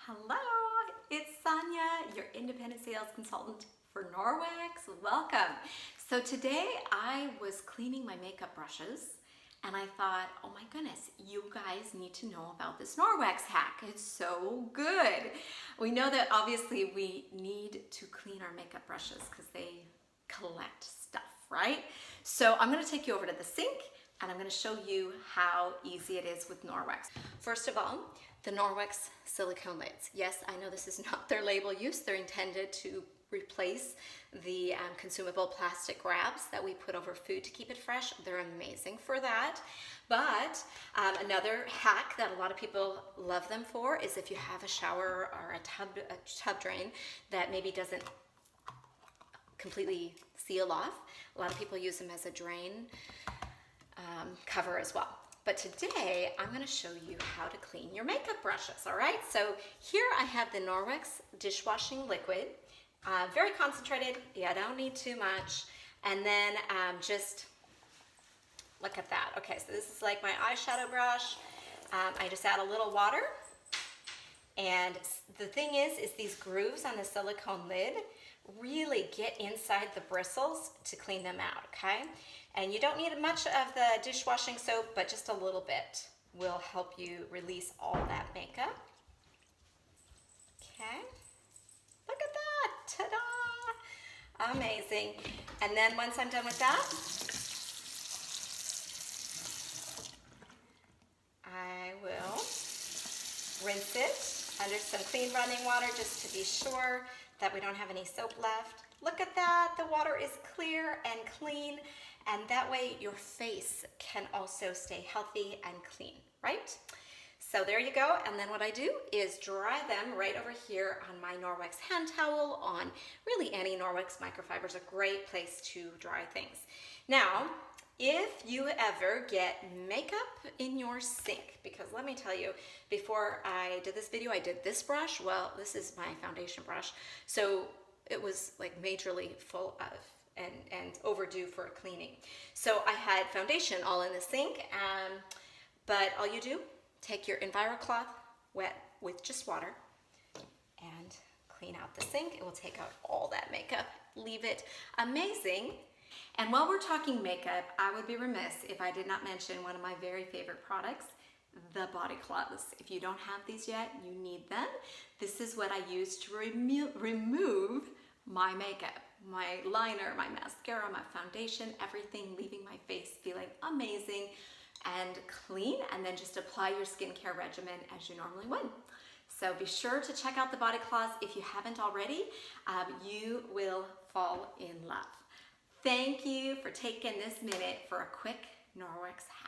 Hello, it's Sonya, your independent sales consultant for Norwex. Welcome. So today I was cleaning my makeup brushes and I thought, oh my goodness, you guys need to know about this Norwex hack. It's so good. We know that obviously we need to clean our makeup brushes because they collect stuff, right? So I'm going to take you over to the sink and I'm going to show you how easy it is with Norwex. First of all, the Norwex silicone lids. Yes, I know this is not their label use. They're intended to replace the consumable plastic grabs that we put over food to keep it fresh. They're amazing for that. But another hack that a lot of people love them for is if you have a shower or a tub drain that maybe doesn't completely seal off. A lot of people use them as a drain cover as well. But today I'm going to show you how to clean your makeup brushes, all right? So here I have the Norwex dishwashing liquid, very concentrated. Yeah, I don't need too much. And then just look at that. Okay, so this is like my eyeshadow brush. I just add a little water. And the thing is these grooves on the silicone lid really get inside the bristles to clean them out, okay? And you don't need much of the dishwashing soap, but just a little bit will help you release all that makeup. Okay, look at that, ta-da! Amazing. And then once I'm done with that, I will rinse it under some clean running water just to be sure that we don't have any soap left. Look at that, the water is clear and clean, and that way your face can also stay healthy and clean, right? So there you go, and then what I do is dry them right over here on my Norwex hand towel, on really any Norwex microfiber is a great place to dry things. Now, if you ever get makeup in your sink, because let me tell you, before I did this video, I did this brush. Well, this is my foundation brush. So it was like majorly full of and overdue for a cleaning. So I had foundation all in the sink, but all you do, take your EnviroCloth wet with just water and clean out the sink. It will take out all that makeup, leave it amazing. And while we're talking makeup, I would be remiss if I did not mention one of my very favorite products, the body cloths. If you don't have these yet, you need them. This is what I use to remove my makeup, my liner, my mascara, my foundation, everything, leaving my face feeling amazing and clean, and then just apply your skincare regimen as you normally would. So be sure to check out the body cloths if you haven't already. You will fall in love. Thank you for taking this minute for a quick Norwex hack.